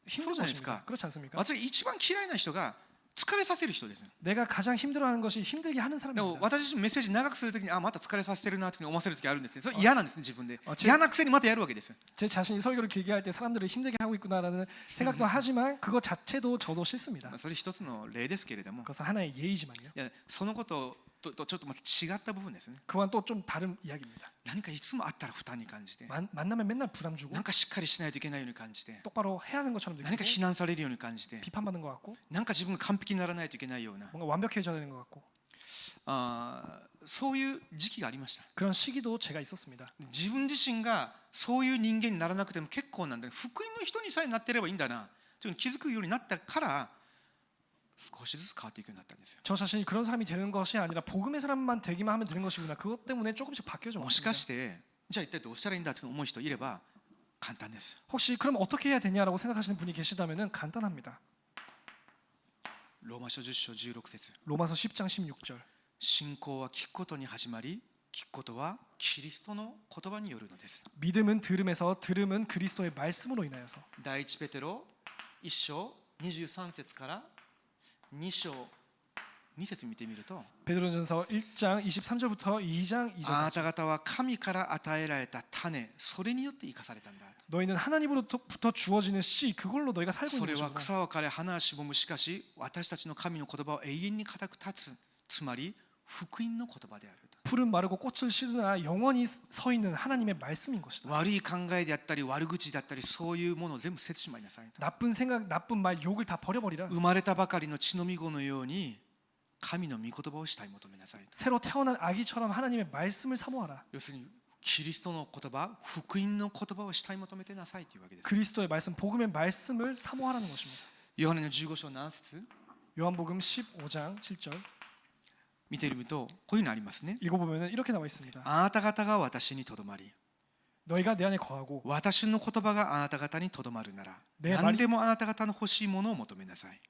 힘든そうじゃない 것입니다. 그렇지 않습니까? 私が一番嫌いな人が疲れさせる人ですよ。 내가 가장 힘들어하는 것이 힘들게 하는 でも 사람입니다. 私自身メッセージ長くするときにまた疲れさせてるなと思わせるときあるんですね。それ嫌なんですね自分で。제 嫌なくせにまたやるわけですよ。 제 자신이 설교를 길게 할 때 사람들을 힘들게 하고 있구나라는 생각도 하지만 그것 자체도 저도 싫습니다. それ一つの例ですけれども、 그것은 하나의 예의지만요. いやそのこととちょっとまた違った部分ですね。 그와는 또 좀 다른 이야기입니다. 何かいつもあったら負担に感じて、 만나면 맨날 부담 주고 なんかしっかりしないといけないように感じて、 똑바로 해야 하는 것처럼 何か 느끼고 非難されるように感じて、 비판받는 것 같고 なんか自分が完璧にならないといけないような、 뭔가 완벽해져야 되는 것 같고 そういう時期がありました。 그런 시기도 제가 있었습니다. 自分自身がそういう人間にならなくても結構なんだ、福音の人にさえなってればいいんだなというのに気づくようになったから少しずつ変わっていくようになったんですよ。 저 자신이 그런 사람이 되는 것이 아니라 복음의 사람만 되기만 하면 되는 것이구나. 그것 때문에 조금씩 바뀌어져 もしか 왔습니다. してじゃあ一体どうしたらいいんだと思う人いれば簡単です。 혹시 그럼 어떻게 해야 되냐라고 생각하시는 분이 계시다면 간단합니다. ローマ書10章16節 로마서 10장 16절 信仰は聞くことに始まり、聞くことはキリストの言葉によるのです。 믿음은 들음에서 들음은 그리스도의 말씀으로 인하여서 第一ペテロ1章23節から2章2節見てみると、 베드로전서 1장 23절부터 2장 あな 2절까지 た方は神から与えられた種、それによって生かされたんだ。 너희는 하나님으로부터 주어지는 씨 그걸로 너희가 살고 そ 있는 れは 것이구나. 草は枯れ花はしぼむ、しかし私たちの神の言葉は永遠に固く立つ、つまり福音の言葉であると。 풀은 마르고 꽃을 시드나 영원히 서 있는 하나님의 말씀인 것이다. 悪い考えであったり悪口であったりそういうものを全部捨ててしまいなさいと。 나쁜 생각, 나쁜 말, 욕을 다 버려버리라. 生まれたばかりの血のみ子のように神の御言葉をしたい求めなさいと。 새로 태어난 아기처럼 하나님의 말씀을 사모하라. 要するにキリストの言葉、福音の言葉をしたい求めてなさいというわけです。 그리스도의 말씀, 복음의 말씀을 사모하라는 것입니다. ヨハネの15章何節 요한복음 15장 7절 見てみるとこういうのありますね。 읽어보면 이렇게 나와 있습니다. あなた方が私にとどまり、 너희가 내 안에 거하고 私の言葉があなた方にとどまるなら、ね何でもあなた方の欲しいものを求めなさい。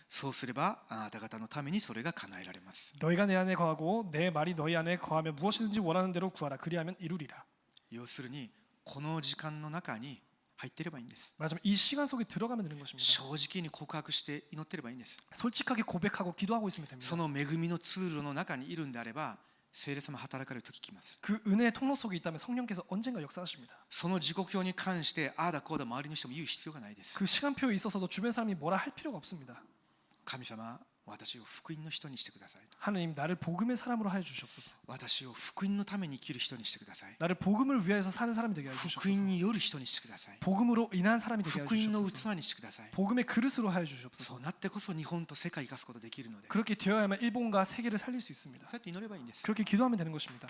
そうすればあなた方のためにそれが叶えられます。 너희가 내 안에 거하고 내 말이 너희 안에 거하며 무엇이든지 원하는 대로 구하라. 그리하면 이루리라. 要するにこの時間の中に入っていればいいんです。 말하자면 이 시간 속에 들어가면 되는 것입니다. 正直に告白して祈っていればいいんです。 솔직하게 고백하고 기도하고 있으면 そ 됩니다. の恵みのツールの中にいるんであれば、聖霊様働かれる時来ます。 그 은혜의 통로 속에 있다면 성령께서 언젠가 역사하십니다. その時刻表に関してああだこうだ周りの人も言う必要がないです。 그 시간표에 있어서도 주변 사람이 뭐라 할 필요가 없습니다. 神様、私を福音の人にしてください。 하나님 나를 복음의 사람으로 하여 주시옵소서. 私を福音のために生きる人にしてください。 나를 복음을 위해서 사는 사람이 되게 하여 福 주시옵소서. 音による人にしてください。 복음으로 인한 사람이 되게 하여 福音の 주시옵소서. 器にしてください。 복음의 그릇으로 하여 주시옵소서. そうなってこそ日本と世界を生かすことができるので、 그렇게 되어야만 일본과 세계를 살릴 수 있습니다. そうやって祈ればいいんです。 그렇게 기도하면 되는 것입니다.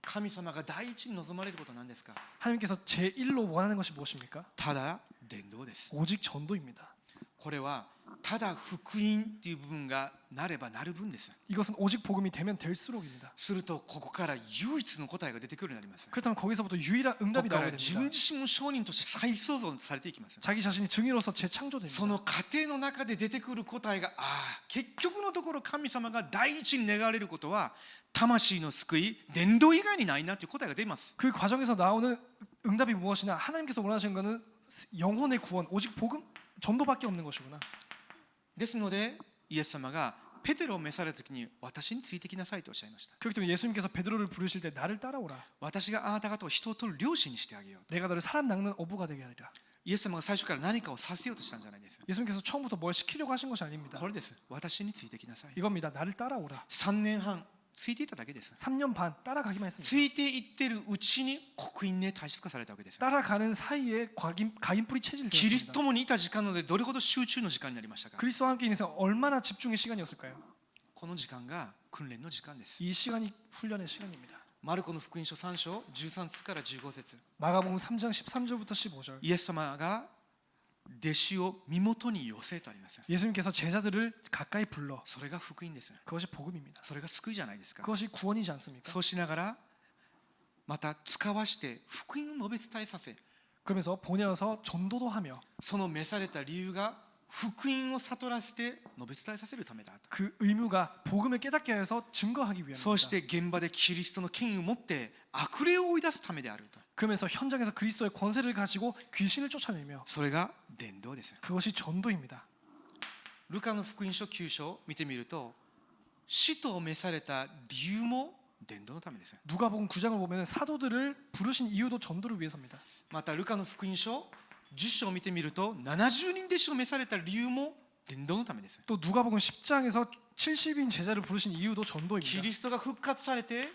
神様が第一に望まれることは何ですか？ 하나님께서 제1로 원하는 것이 무엇입니까? ただ伝道です。 오직 전도입니다. これはただ福音という部分がなればなる分です。 이것은 오직 복음이 되면 될수록입니다. するとここから唯一の答えが出てくるようになります。こ 그렇다면 거기서부터 유일한 こ 응답이 から 나오게 自分 됩니다. 自身も証人として再創造されていきます。 자기 자신이 증인으로서 そ 재창조됩니다. の過程の中で出てくる答えが、結局のところ神様が第一に願われることは魂の救い、伝道以外にないなという答えが出ます。 그 과정에서 나오는 응답이 무엇이냐? 하나님께서 원하시는 것은 영혼의 구원, 오직 복음, 전도밖에 없는 것이구나. ですのでイエス様がペテロを召された時に私についてきなさいとおっしゃいました。 그렇기 때문에 예수님께서 베드로를 부르실 때 나를 따라오라. 私があなた方を人を取る漁師にしてあげようと。 내가 너를 사람 낚는 어부가 되게 하리라. イエス様が最初から何かをさせようとしたんじゃないです。 예수님께서 처음부터 뭘 시키려고 하신 것이 아닙니다. これです。私についてきなさい。 이겁니다. 나를 따라오라. 3年半ついていただけです。 3년 반 따라가기만 つ 했습니다. いていってるうちに刻印で体質化されたわけです。 따라가는 사이에 가인뿔이 キリスト 체질되었습니다. ともにいた時間なのでどれほど集中の時間になりましたか。 그리스도와 함께 있는 시간 얼마나 집중의 시간이었을까요? この時間が訓練の時間です。 이 시간이 훈련의 시간입니다. マルコの福音書3章13節から15節。 마가복음 3장 13절부터 15절. イエス様が弟子を身元に寄せとあります。 예수님께서 제자들을 가까이 불러. それが福音です。 그것이 복음입니다. それが救いじゃないですか。 그것이 구원이지 않습니까? そうしながらまた使わして福音を述べ伝えさせ、 그러면서 보내어서 전도도 하며 その召された理由が福音を悟らせて述べ伝えさせるためだと。 그 의무가 복음을 깨닫게 하여서 증거하기 そし 위함입니다. て現場でキリストの権威を持って悪霊を追い出すためであると。 그러면서 현장에서 그리스도의 권세를 가지고 귀신을 쫓아내며 それが伝道です。 그것이 전도입니다. ルカの福音書9章見てみると、使徒を召された理由も伝道のためです。 누가복음 9장을 보면 사도들을 부르신 이유도 전도를 위해서입니다. またルカの福音書10章を見てみると、70人弟子を召された理由も伝道のためです。 또 누가복음 10장에서 70인 제자를 부르신 이유도 キ 전도입니다. リストが復活されて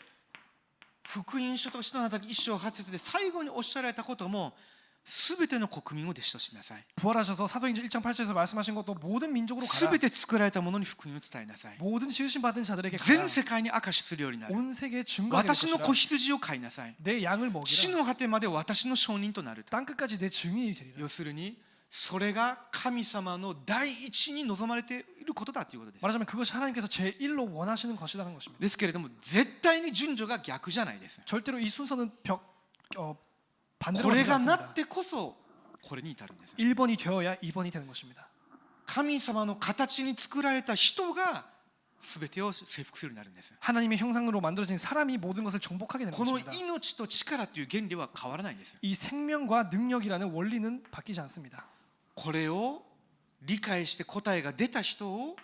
福音書と使徒の働き1章8節で最後におっしゃられたことも、すべての国民を弟子としなさい。 부활하셔서 사도행전 1장 8절에서 말씀하신 것도 모든 민족으로 す 가라. べて作られたものに福音を伝えなさい。 모든 지으신 받은 자들에게 가라. 全世界に証しするようになる。 온 세계에 증거하게 될 私の 것이라. 子羊を飼いなさい。 내 양을 地 먹이라. の果てまで私の証人となると。 땅 끝까지 내 증인이 되리라. 要するにそれが神様の第一に望まれていることだということです。 말하자면 그것이 하나님께서 제1로 원하시는 것이라는 것입니다. ですけれども絶対に順序が逆じゃないです。 절대로 이 순서는 반대로 これ 가지 がなっ 않습니다. てこそこれに至るんです。 1번이 되어야 2번이 되는 것입니다. 神様の形に作られた人が全てを征服するようになるんです。 하나님의 형상으로 만들어진 사람이 모든 것을 정복하게 되는 この 것입니다. 命と力という原理は変わらないんです。 이 생명과 능력이라는 원리는 바뀌지 않습니다. これを理解して答えが出た人を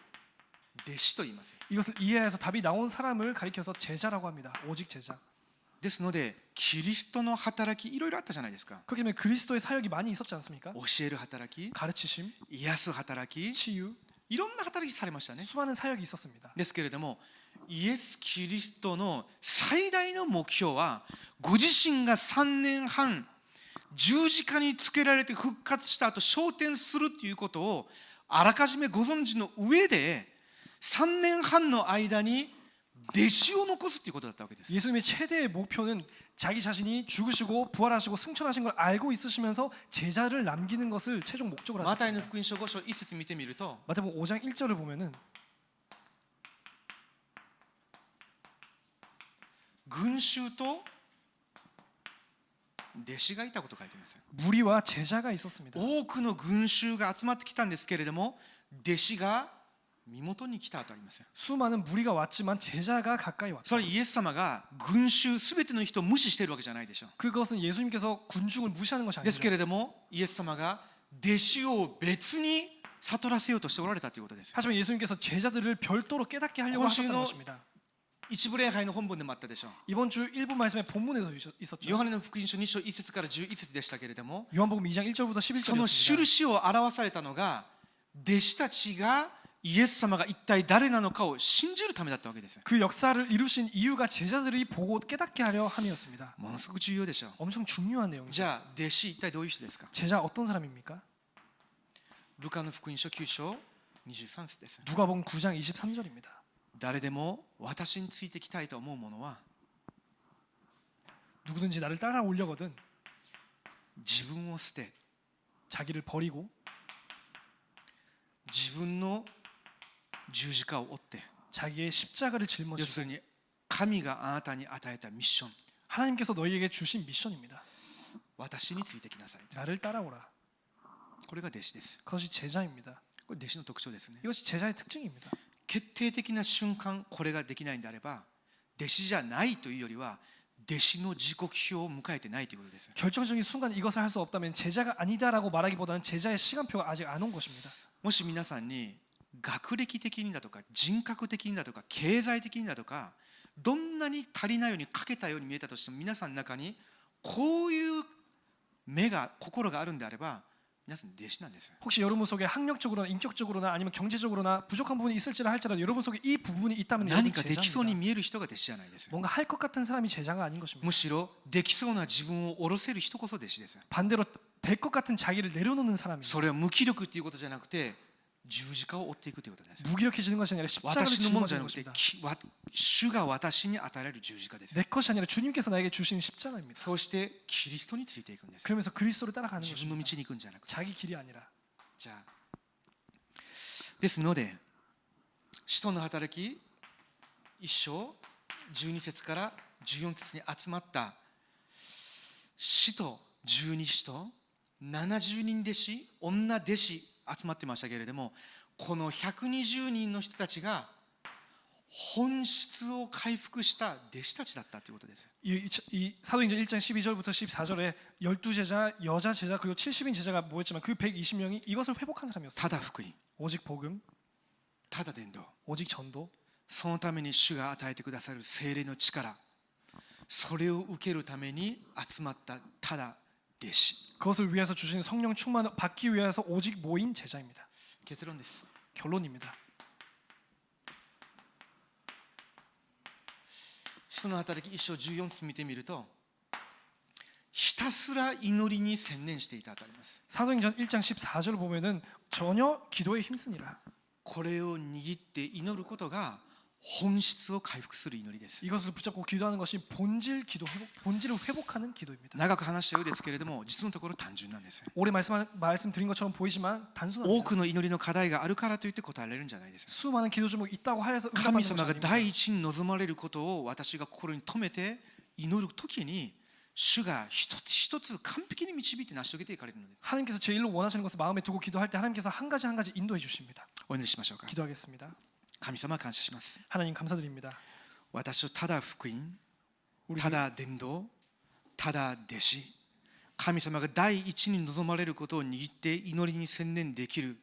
弟子と言います。 이것을 이해해서 답이 나온 사람을 가리켜서 제자라고 합니다. 오직 제자. ですのでキリストの働きいろいろあったじゃないですか。 그렇기 때문에 그리스도의 사역이 많이 있었지 않습니까? 教える働き、 가르치심, 癒す働き、 치유, いろんな働きされましたね。 수많은 사역이 있었습니다. ですけれどもイエス・キリストの最大の目標はご自身が3年半十字架につけられて復活した後昇天するということをあらかじめご存知の上で3年半の間に弟子を残すということだったわけです。 예수님의 최대의 목표는 자기 자신이 죽으시고 부활하시고 승천하신 걸 알고 있으시면서 제자를 남기는 것을 최종 목적으로 マタイの 하셨습니다. 福音書5章1節見てみると 마태복음 5장 1절을 보면은 群衆と弟子がいたことが書いています。 무리와 제자가 있었습니다. 多くの群衆が集まってきたんですけれども弟子が身元に来たとありますよ。 수많은 무리가 왔지만 제자가 가까이 왔다. それイエス様が群衆すべての人を無視しているわけじゃないでしょう。 그것은 예수님께서 군중을 무시하는 것이 ですけ 아니죠. れどもイエス様が弟子を別に悟らせようとしておられたということです。 하지만 예수님께서 제자들을 별도로 깨닫게 하려고 하셨다는 것입니다. 一部礼拝の本文でもあったでしょう。 이번 주 1부 말씀에 본문에서 있었죠. ヨハネの福音書2章1節から11節でしたけれども、 요한복음 2장 1절부터 その 11절이었습니다. 印を表されたのが弟子たちがイエス様が一体誰なのかを信じるためだったわけです。 그 역사를 이루신 이유가 제자들이 보고 깨닫게 하려 함이었습니다. ものすごく重要でしょう。 엄청 중요한 내용이죠. じゃあ弟子一体どういう人ですか。 제자 어떤 사람입니까? ルカの福音書9章23節です。 누가복음 9장 23절입니다. 誰でも私についてきたいと思う者は 누구든지 나를 따라오려거든 自分を捨て 자기를 버리고 自分の十字架を追って、 자기의 십자가를 要す 짊어지고 るに神があなたに与えたミッション、 하나님께서 너희에게 주신 미션입니다. 私についてきなさい。 나를 따라오라. これが弟子です。 그것이 제자입니다. これ弟子の特徴ですね。 이것이 제자의 특징입니다. 決定的な瞬間これができないんであれば弟子じゃないというよりは弟子の時刻表を迎えてないということです。 결정적인 순간 이것을 할 수 없다면 제자가 아니다라고 말하기보다는 제자의 시간표가 아직 안 온 것입니다. もし皆さんに学歴的にだとか人格的にだとか経済的にだとかどんなに足りないように欠けたように見えたとしても皆さんの中にこういう目が心があるんであれば皆さん弟子なんです。 혹시 여러분 속에 학력적으로나 인격적으로나 아니면 경제적으로나 부족한 부분이 있을지라 할지라도 여러분 속에 이 부분이 있다면 何 여러분 かできそうに 제자입니다. 見える人が弟子じゃないです。 뭔가 할 것 같은 사람이 제자가 아닌 것입니다. むしろできそうな自分を下ろせる人こそ弟子です。 반대로 될 것 같은 자기를 내려놓는 사람입니다. それは無気力ということじゃなくて十字架を追っていくということです。 무기력해지는 것이 아니라 십자가를 私のものじゃ 짊어지는 なくて 것입니다. 主が私に与えられる十字架です。 내 것이 아니라 주님께서 나에게 주신 십자가입니다. そうしてキリストについていくんです。 그러면서 그리스도를 따라가는 自分の道 것입니다. に行くんじゃなくて。 자기 길이 아니라. じゃあですので使徒の働き1章12節から14節に集まった使徒12使徒70人弟子女弟子集まってましたけれども、この120人の人たちが本質を回復した弟子たちだったということです。 이 사도행전 1장 12절부터 14절에 12제자, 여자 제자 그리고 70인 제자가 모였지만 그 120명이 이것을 회복한 た 사람이었습니다. だ福音、 오직 복음, ただ伝道、 오직 전도, そのために主が与えてくださる聖霊の力、それを受けるために集まったただ弟子。 그것을 위해서 주신 성령 충만을 받기 위해서 오직 모인 제자입니다. 結論です。 결론입니다. 使徒の働き1章14節見てみると、ひたすら祈りに専念していたとあります。 사도행전 1장 14절 보면은 전혀 기도에 힘쓰니라. これを握って祈ることが本質を回復する祈りです。 이것을 붙잡고 기도하는 것이 본질을 회복하는 기도입니다. 長く話したようですけれども、実のところ単純なんです。 오래 말씀드린 것처럼 보이지만 多 단순합니다. くの祈りの課題があるからといって答えられるんじゃないです。 수많은 기도 제목이 있다고 하여서 神 응답받는 様 것이 が 아닙니다. 第一に望まれることを私が心に留めて祈るときに、主が一つ一つ完璧に導いて成し遂げていかれるのです。 하나님께서 제일로 원하시는 것을 마음에 두고 기도할 때 하나님께서 한 가지 한 가지 인도해 주십니다. お祈りしましょうか。 기도하겠습니다. 神様感謝します。 하나님 감사드립니다. 私をただ福音、 우리 ただ伝道、ただ弟子、神様が第一に望まれることを握って祈りに専念できる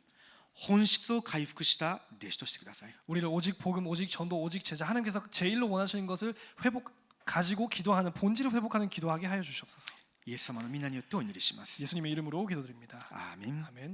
本質を回復した弟子としてください。 우리를 오직 복음, 오직 전도, 오직 제자 하나님께서 제일로 원하시는 것을 가지고 기도하는 본질을 회복하는 기도하게 하여 주시옵소서. イエス様の皆によってお祈りします。 예수님의 이름으로 기도드립니다. アーメン。 아멘.